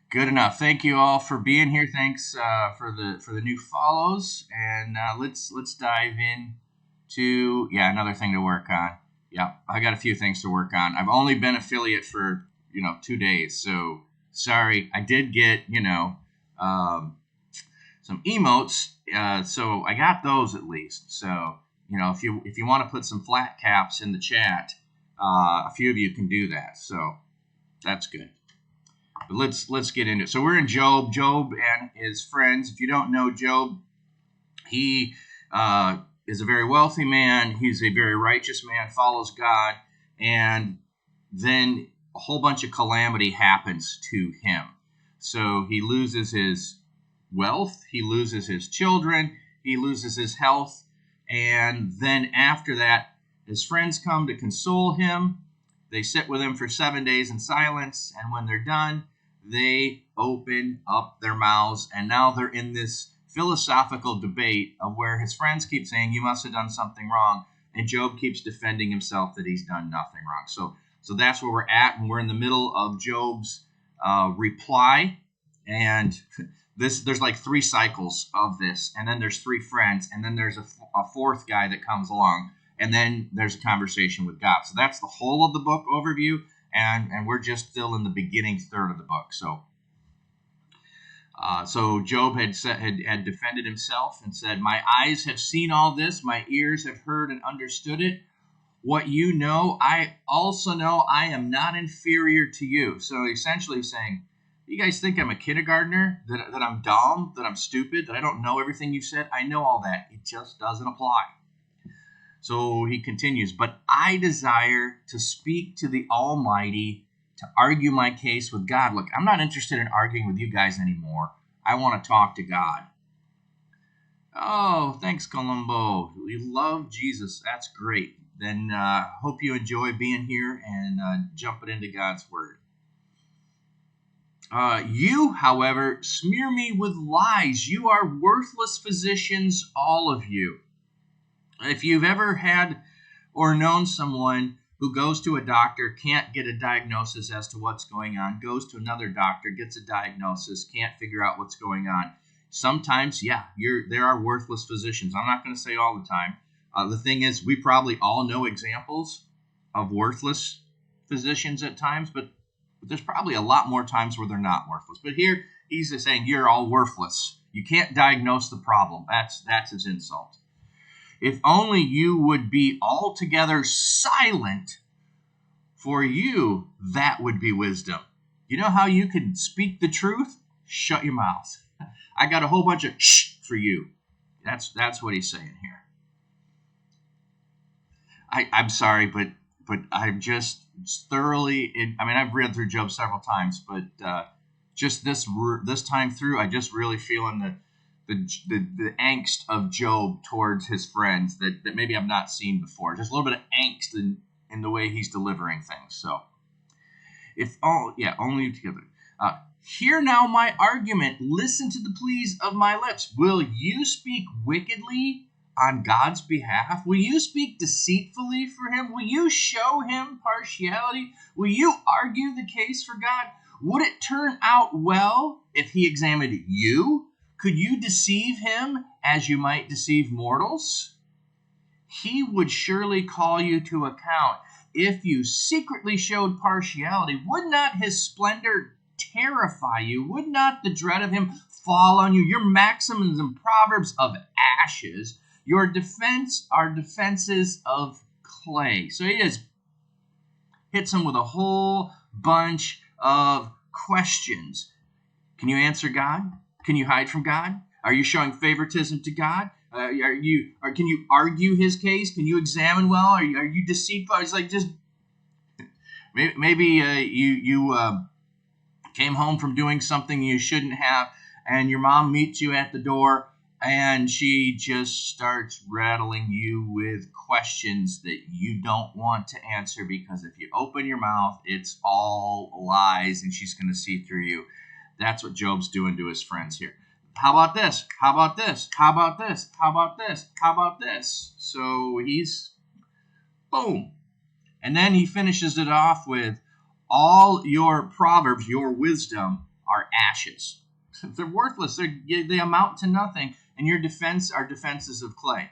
Good enough. Thank you all for being here. Thanks for the new follows, and let's dive in to another thing to work on. Yeah, I got a few things to work on. I've only been affiliate for 2 days, so sorry. I did get um, some emotes, so I got those at least. So if you want to put some flat caps in the chat, a few of you can do that. So that's good. But let's get into it. So we're in Job. Job and his friends. If you don't know Job, he is a very wealthy man. He's a very righteous man, follows God, and then a whole bunch of calamity happens to him. So he loses his wealth, he loses his children, he loses his health, and then after that, his friends come to console him. They sit with him for 7 days in silence, and when they're done, they open up their mouths, and now they're in this philosophical debate of where his friends keep saying, "You must have done something wrong," and Job keeps defending himself that he's done nothing wrong. So that's where we're at, and we're in the middle of Job's reply, and there's like three cycles of this, and then there's three friends, and then there's a fourth guy that comes along, and then there's a conversation with God. So that's the whole of the book overview, and we're just still in the beginning third of the book. So Job had defended himself and said, "My eyes have seen all this, my ears have heard and understood it. What you know, I also know. I am not inferior to you." So essentially saying, "You guys think I'm a kindergartner, that I'm dumb, that I'm stupid, that I don't know everything you said? I know all that. It just doesn't apply." So he continues, "But I desire to speak to the Almighty, to argue my case with God." Look, I'm not interested in arguing with you guys anymore. I want to talk to God. Oh, thanks, Columbo. We love Jesus. That's great. Then hope you enjoy being here and jumping into God's Word. You, however, smear me with lies. You are worthless physicians, all of you. If you've ever had or known someone who goes to a doctor, can't get a diagnosis as to what's going on, goes to another doctor, gets a diagnosis, can't figure out what's going on. Sometimes, there are worthless physicians. I'm not going to say all the time. The thing is, we probably all know examples of worthless physicians at times, but there's probably a lot more times where they're not worthless. But here, he's just saying, you're all worthless. You can't diagnose the problem. That's his insult. If only you would be altogether silent, for you, that would be wisdom. You know how you can speak the truth? Shut your mouth. I got a whole bunch of shh for you. That's what he's saying here. I'm sorry, but I'm just thoroughly. I've read through Job several times, but just this time through, I just really feeling the angst of Job towards his friends that maybe I've not seen before. Just a little bit of angst in the way he's delivering things. So, only together. Hear now my argument. Listen to the pleas of my lips. Will you speak wickedly on God's behalf? Will you speak deceitfully for him? Will you show him partiality? Will you argue the case for God? Would it turn out well if he examined you? Could you deceive him as you might deceive mortals? He would surely call you to account. If you secretly showed partiality, would not his splendor terrify you? Would not the dread of him fall on you? Your maxims and proverbs of ashes, your defense are defenses of clay. So he just hits him with a whole bunch of questions. Can you answer God? Can you hide from God? Are you showing favoritism to God? Can you argue his case? Can you examine well? Are you deceitful? It's like just maybe you came home from doing something you shouldn't have, and your mom meets you at the door, and she just starts rattling you with questions that you don't want to answer, because if you open your mouth, it's all lies, and she's going to see through you. That's what Job's doing to his friends here. How about this? How about this? How about this? How about this? How about this? So he's boom. And then he finishes it off with, all your proverbs, your wisdom, are ashes. They're worthless. They amount to nothing. And your defense are defenses of clay.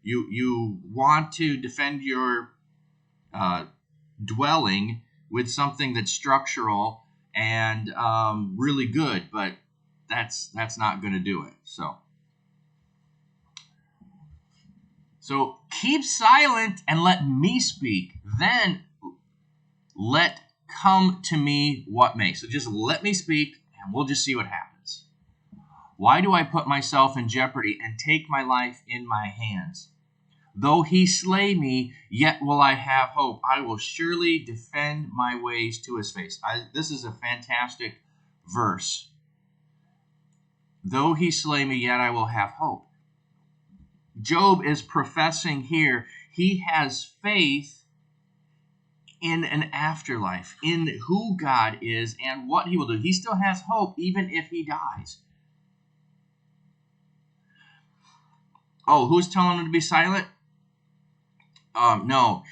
You want to defend your dwelling with something that's structural and really good, but that's not going to do it. So keep silent and let me speak. Then let come to me what may. So just let me speak, and we'll just see what happens. Why do I put myself in jeopardy and take my life in my hands? Though he slay me, yet will I have hope. I will surely defend my ways to his face. This is a fantastic verse. Though he slay me, yet I will have hope. Job is professing here he has faith in an afterlife, in who God is and what he will do. He still has hope even if he dies. Oh, who's telling him to be silent? No,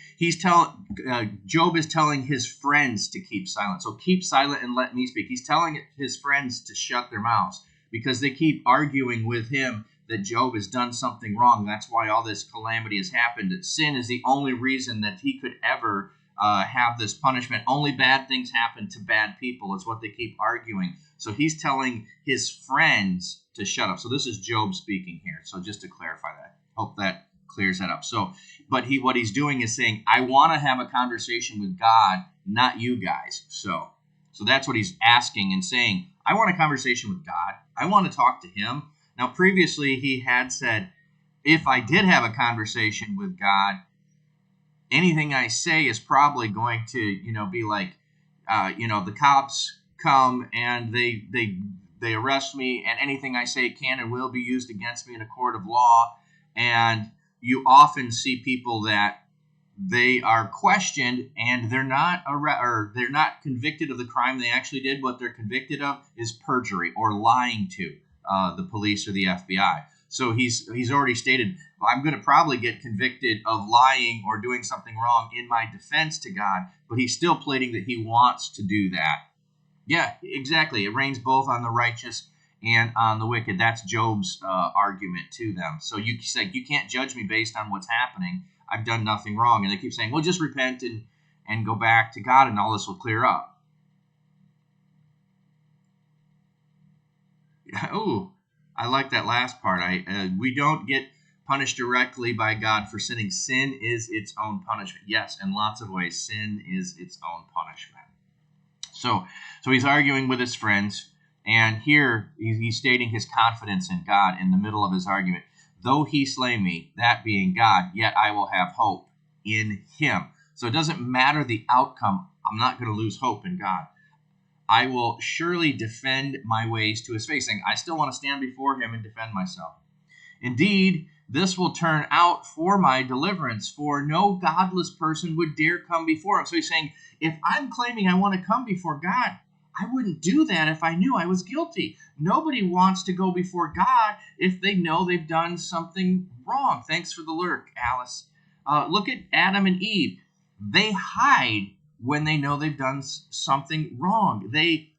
Job is telling his friends to keep silent. So keep silent and let me speak. He's telling his friends to shut their mouths because they keep arguing with him that Job has done something wrong. That's why all this calamity has happened. That sin is the only reason that he could ever have this punishment. Only bad things happen to bad people is what they keep arguing. So he's telling his friends to shut up. So this is Job speaking here. So just to clarify that. Hope that clears that up. So, but what he's doing is saying, I want to have a conversation with God, not you guys. So that's what he's asking and saying. I want a conversation with God. I want to talk to him. Now, previously, he had said, if I did have a conversation with God, anything I say is probably going to, be like, the cops come and they arrest me, and anything I say can and will be used against me in a court of law. And you often see people that they are questioned and they're not they're not convicted of the crime they actually did. What they're convicted of is perjury or lying to the police or the FBI. So he's already stated, well, I'm going to probably get convicted of lying or doing something wrong in my defense to God, but he's still pleading that he wants to do that. Yeah, exactly. It rains both on the righteous and on the wicked. That's Job's argument to them. So you can't judge me based on what's happening. I've done nothing wrong. And they keep saying, well, just repent and go back to God and all this will clear up. Oh, I like that last part. We don't get punished directly by God for sinning. Sin is its own punishment. Yes, in lots of ways, sin is its own punishment. So he's arguing with his friends, and here he's stating his confidence in God in the middle of his argument. Though he slay me, that being God, yet I will have hope in him. So it doesn't matter the outcome. I'm not going to lose hope in God. I will surely defend my ways to his face. I still want to stand before him and defend myself. Indeed, this will turn out for my deliverance, for no godless person would dare come before him. So he's saying, if I'm claiming I want to come before God, I wouldn't do that if I knew I was guilty. Nobody wants to go before God if they know they've done something wrong. Thanks for the lurk, Alice. Look at Adam and Eve. They hide when they know they've done something wrong. They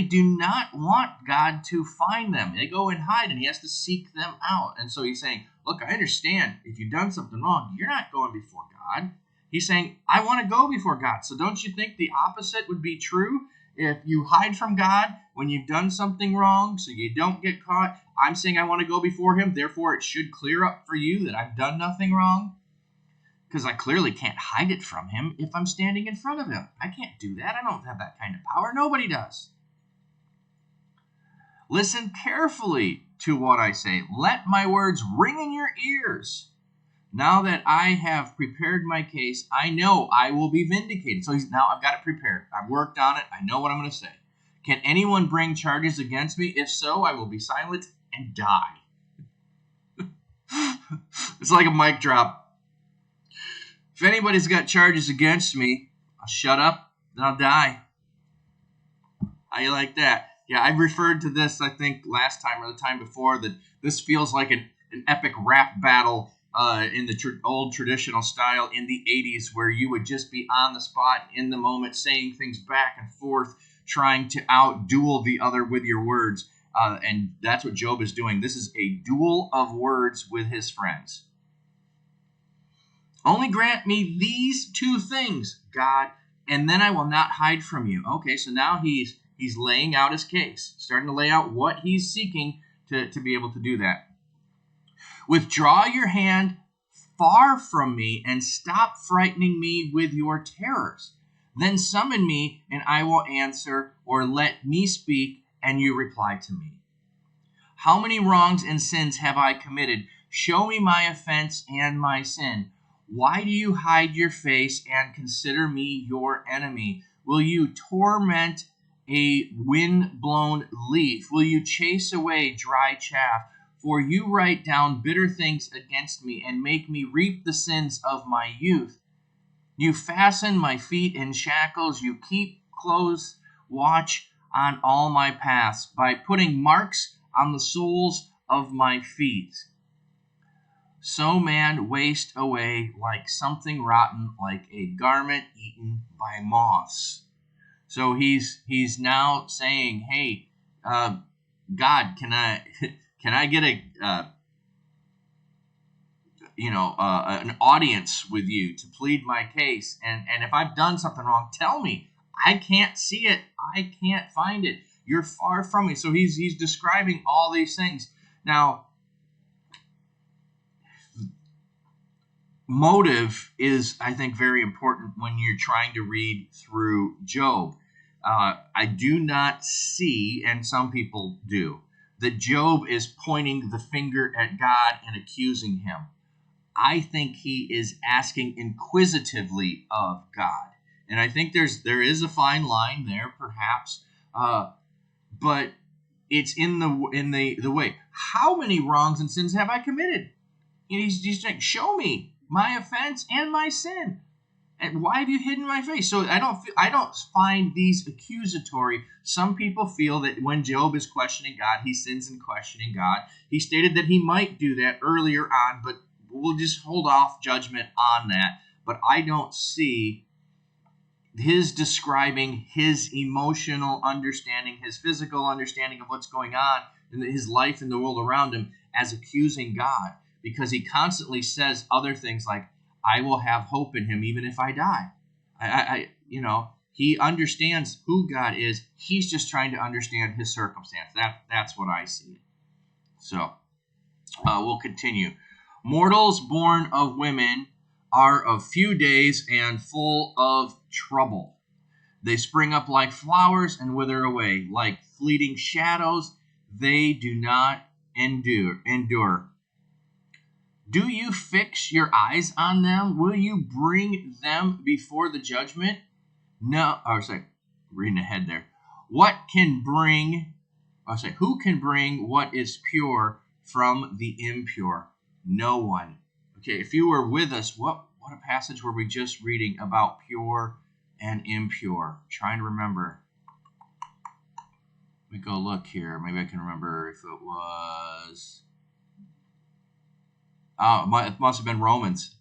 do not want God to find them. They go and hide, and he has to seek them out. And so he's saying, look, I understand if you've done something wrong, you're not going before God. He's saying, I want to go before God. So don't you think the opposite would be true? If you hide from God when you've done something wrong so you don't get caught, I'm saying I want to go before him, therefore it should clear up for you that I've done nothing wrong. Because I clearly can't hide it from him if I'm standing in front of him. I can't do that. I don't have that kind of power. Nobody does. Listen carefully to what I say. Let my words ring in your ears. Now that I have prepared my case, I know I will be vindicated. So now I've got it prepared. I've worked on it. I know what I'm going to say. Can anyone bring charges against me? If so, I will be silent and die. It's like a mic drop. If anybody's got charges against me, I'll shut up and I'll die. How you like that? Yeah, I referred to this, I think, last time or the time before, that this feels like an epic rap battle in the old traditional style in the 80s, where you would just be on the spot in the moment, saying things back and forth, trying to out-duel the other with your words. And that's what Job is doing. This is a duel of words with his friends. Only grant me these two things, God, and then I will not hide from you. Okay, so now he's laying out his case, starting to lay out what he's seeking to be able to do that. Withdraw your hand far from me and stop frightening me with your terrors. Then summon me and I will answer, or let me speak and you reply to me. How many wrongs and sins have I committed? Show me my offense and my sin. Why do you hide your face and consider me your enemy? Will you torment a wind-blown leaf? Will you chase away dry chaff? For you write down bitter things against me and make me reap the sins of my youth. You fasten my feet in shackles. You keep close watch on all my paths by putting marks on the soles of my feet. So man waste away like something rotten, like a garment eaten by moths. So he's now saying, hey, God, can I get an audience with you to plead my case? And if I've done something wrong, tell me. I can't see it. I can't find it. You're far from me. So he's describing all these things. Now, motive is, I think, very important when you're trying to read through Job. I do not see, and some people do, that Job is pointing the finger at God and accusing him. I think he is asking inquisitively of God. And I think there is a fine line there, perhaps, but it's in the way. How many wrongs and sins have I committed? And he's saying, show me my offense and my sin. And why have you hidden my face? So I don't find these accusatory. Some people feel that when Job is questioning God, he sins in questioning God. He stated that he might do that earlier on, but we'll just hold off judgment on that. But I don't see his describing his emotional understanding, his physical understanding of what's going on in his life and the world around him as accusing God, because he constantly says other things like, I will have hope in him even if I die. He understands who God is. He's just trying to understand his circumstance. That's what I see. So we'll continue. Mortals born of women are of few days and full of trouble. They spring up like flowers and wither away. Like fleeting shadows, they do not endure. Do you fix your eyes on them? Will you bring them before the judgment? No. Reading ahead there. Who can bring what is pure from the impure? No one. Okay, if you were with us, what a passage were we just reading about pure and impure? I'm trying to remember. Let me go look here. Maybe I can remember if it was... it must have been Romans.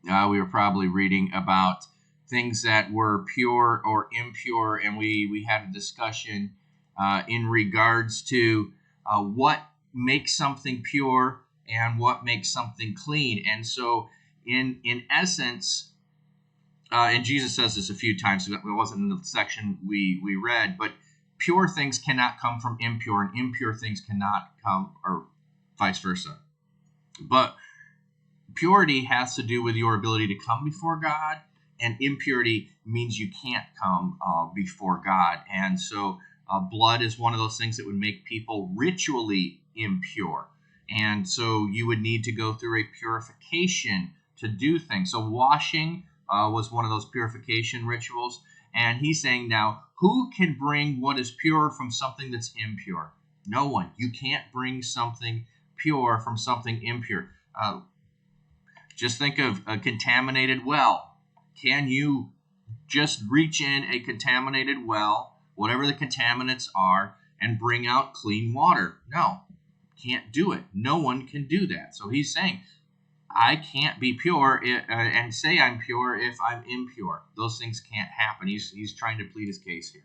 We were probably reading about things that were pure or impure, and we had a discussion in regards to what makes something pure and what makes something clean. And so, in essence, and Jesus says this a few times, it wasn't in the section we read, but pure things cannot come from impure, and impure things cannot come, or vice versa. But purity has to do with your ability to come before God, and impurity means you can't come before God. And so blood is one of those things that would make people ritually impure. And so you would need to go through a purification to do things. So washing was one of those purification rituals. And he's saying now, who can bring what is pure from something that's impure? No one. You can't bring something pure from something impure. Just think of a contaminated well. Can you just reach in a contaminated well, whatever the contaminants are, and bring out clean water? No, can't do it. No one can do that. So he's saying, I can't be pure and say I'm pure if I'm impure. Those things can't happen. He's trying to plead his case here.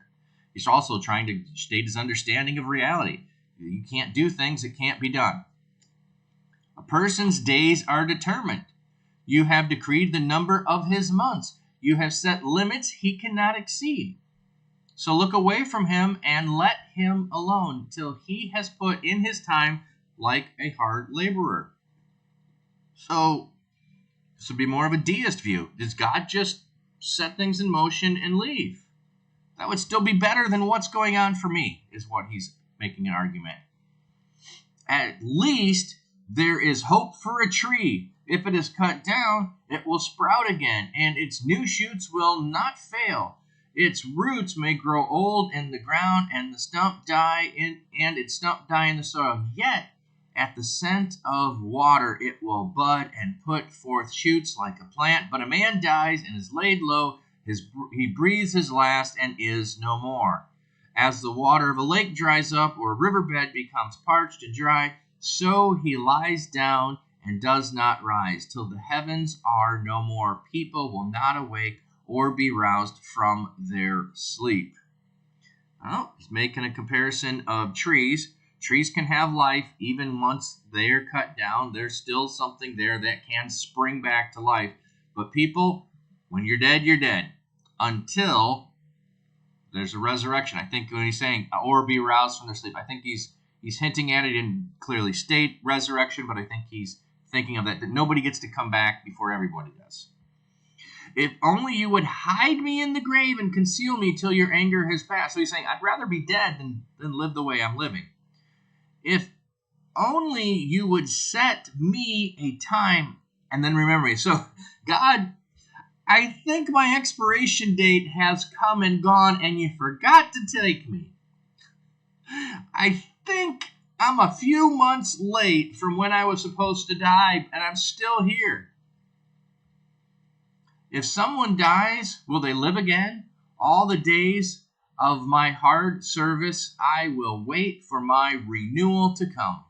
He's also trying to state his understanding of reality. You can't do things that can't be done. A person's days are determined. You have decreed the number of his months. You have set limits he cannot exceed. So look away from him and let him alone till he has put in his time like a hard laborer. So this would be more of a deist view. Does God just set things in motion and leave? That would still be better than what's going on for me, is what he's making an argument. At least there is hope for a tree. If it is cut down, it will sprout again, and its new shoots will not fail. Its roots may grow old in the ground, and its stump die in the soil. Yet, at the scent of water, it will bud and put forth shoots like a plant. But a man dies and is laid low. He breathes his last and is no more. As the water of a lake dries up, or a riverbed becomes parched and dry, so he lies down and does not rise. Till the heavens are no more, people will not awake or be roused from their sleep. Well, he's making a comparison of trees. Trees can have life even once they're cut down. There's still something there that can spring back to life. But people, when you're dead, you're dead. Until there's a resurrection. I think when he's saying, or be roused from their sleep, I think he's hinting at it. He didn't clearly state resurrection, but I think he's thinking of that nobody gets to come back before everybody does. If only you would hide me in the grave and conceal me till your anger has passed. So he's saying, I'd rather be dead than live the way I'm living. If only you would set me a time and then remember me. So, God, I think my expiration date has come and gone and you forgot to take me. I think I'm a few months late from when I was supposed to die and I'm still here. If someone dies, will they live again? All the days of my hard service, I will wait for my renewal to come.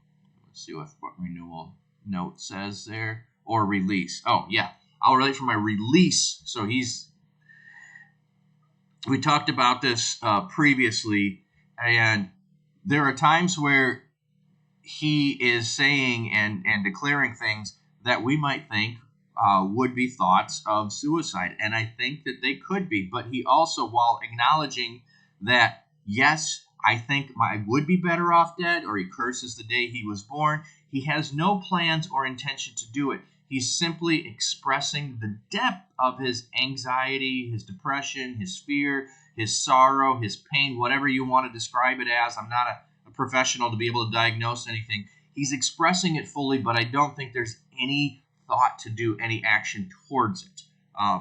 Let's see what renewal note says there. Or release. Oh, yeah. I'll wait for my release. So we talked about this previously, and there are times where he is saying and declaring things that we might think would be thoughts of suicide. And I think that they could be. But he also, while acknowledging that, yes, I think I would be better off dead, or he curses the day he was born, he has no plans or intention to do it. He's simply expressing the depth of his anxiety, his depression, his fear, his sorrow, his pain, whatever you want to describe it as. I'm not a professional to be able to diagnose anything. He's expressing it fully, but I don't think there's any thought to do any action towards it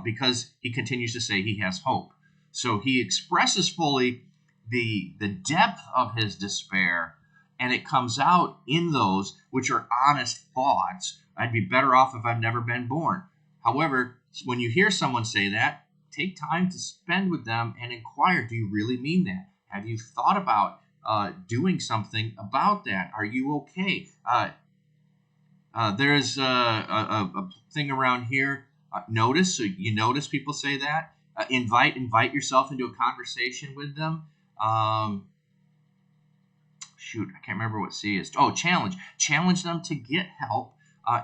because he continues to say he has hope. So he expresses fully the depth of his despair, and it comes out in those which are honest thoughts. I'd be better off if I've never been born. However, when you hear someone say that, take time to spend with them and inquire, do you really mean that? Have you thought about doing something about that? Are you okay? There is a thing around here. Notice, so you notice people say that. Invite yourself into a conversation with them. Shoot, I can't remember what C is. Oh, challenge them to get help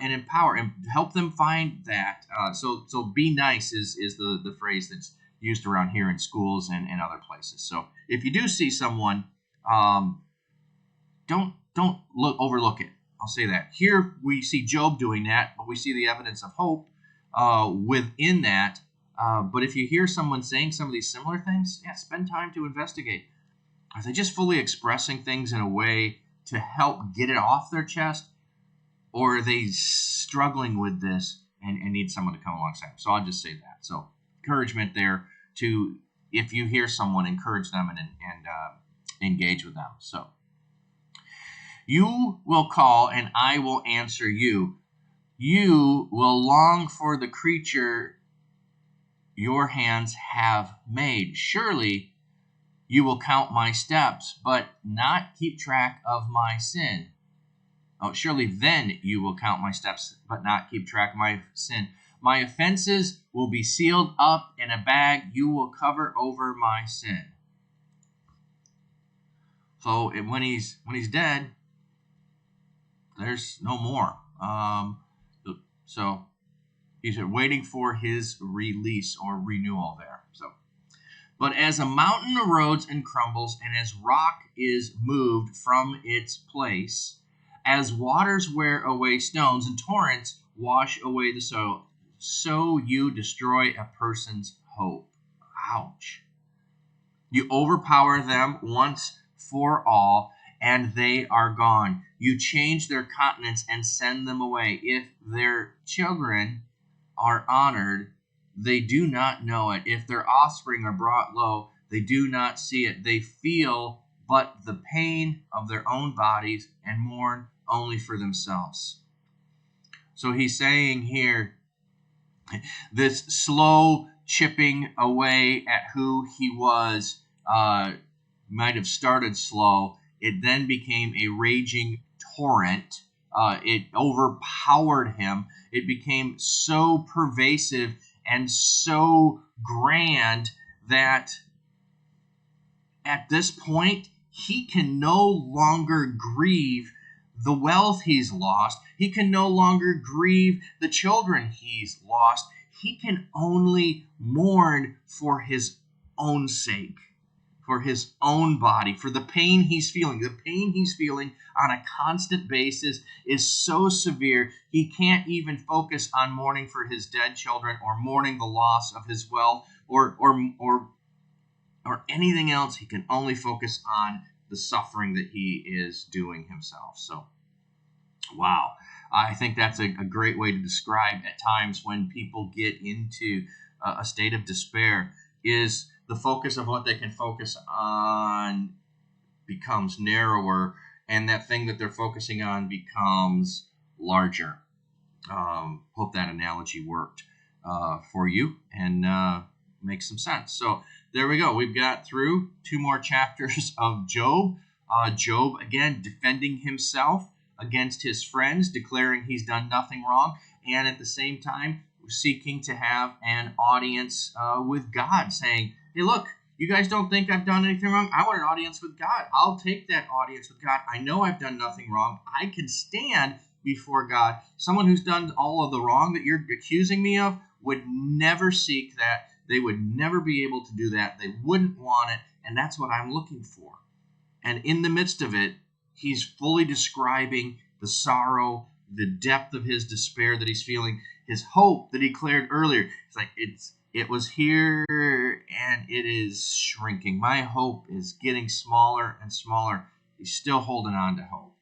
and empower and help them find that. So be nice is the phrase that's used around here in schools and other places. So if you do see someone, don't overlook it. I'll say that. Here we see Job doing that, but we see the evidence of hope within that. But if you hear someone saying some of these similar things, spend time to investigate. Are they just fully expressing things in a way to help get it off their chest? Or are they struggling with this and need someone to come alongside them? So I'll just say that. So encouragement there to, if you hear someone, encourage them and engage with them. So you will call and I will answer you. You will long for the creature your hands have made. Surely you will count my steps, but not keep track of my sin. Oh, surely then you will count my steps, but not keep track of my sin. My offenses will be sealed up in a bag. You will cover over my sin. So when he's dead, there's no more. So he's waiting for his release or renewal there. But as a mountain erodes and crumbles, and as rock is moved from its place, as waters wear away stones and torrents wash away the soil, so you destroy a person's hope. Ouch. You overpower them once for all, and they are gone. You change their countenance and send them away. If their children are honored, they do not know it. If their offspring are brought low, they do not see it. They feel but the pain of their own bodies and mourn only for themselves. So he's saying here, this slow chipping away at who he was might have started slow. It then became a raging torrent. It overpowered him. It became so pervasive and so grand that at this point, he can no longer grieve the wealth he's lost. He can no longer grieve the children he's lost. He can only mourn for his own sake, for his own body, for the pain he's feeling. The pain he's feeling on a constant basis is so severe, he can't even focus on mourning for his dead children or mourning the loss of his wealth or anything else. He can only focus on the suffering that he is doing himself. So, wow. I think that's a great way to describe at times when people get into a state of despair, is the focus of what they can focus on becomes narrower, and that thing that they're focusing on becomes larger. Hope that analogy worked for you and makes some sense. So there we go. We've got through 2 more chapters of Job. Job, again, defending himself against his friends, declaring he's done nothing wrong, and at the same time seeking to have an audience with God, saying, hey, look, you guys don't think I've done anything wrong? I want an audience with God. I'll take that audience with God. I know I've done nothing wrong. I can stand before God. Someone who's done all of the wrong that you're accusing me of would never seek that. They would never be able to do that. They wouldn't want it, and that's what I'm looking for. And in the midst of it, he's fully describing the sorrow, the depth of his despair that he's feeling, his hope that he declared earlier. It's like it was here and it is shrinking. My hope is getting smaller and smaller. He's still holding on to hope.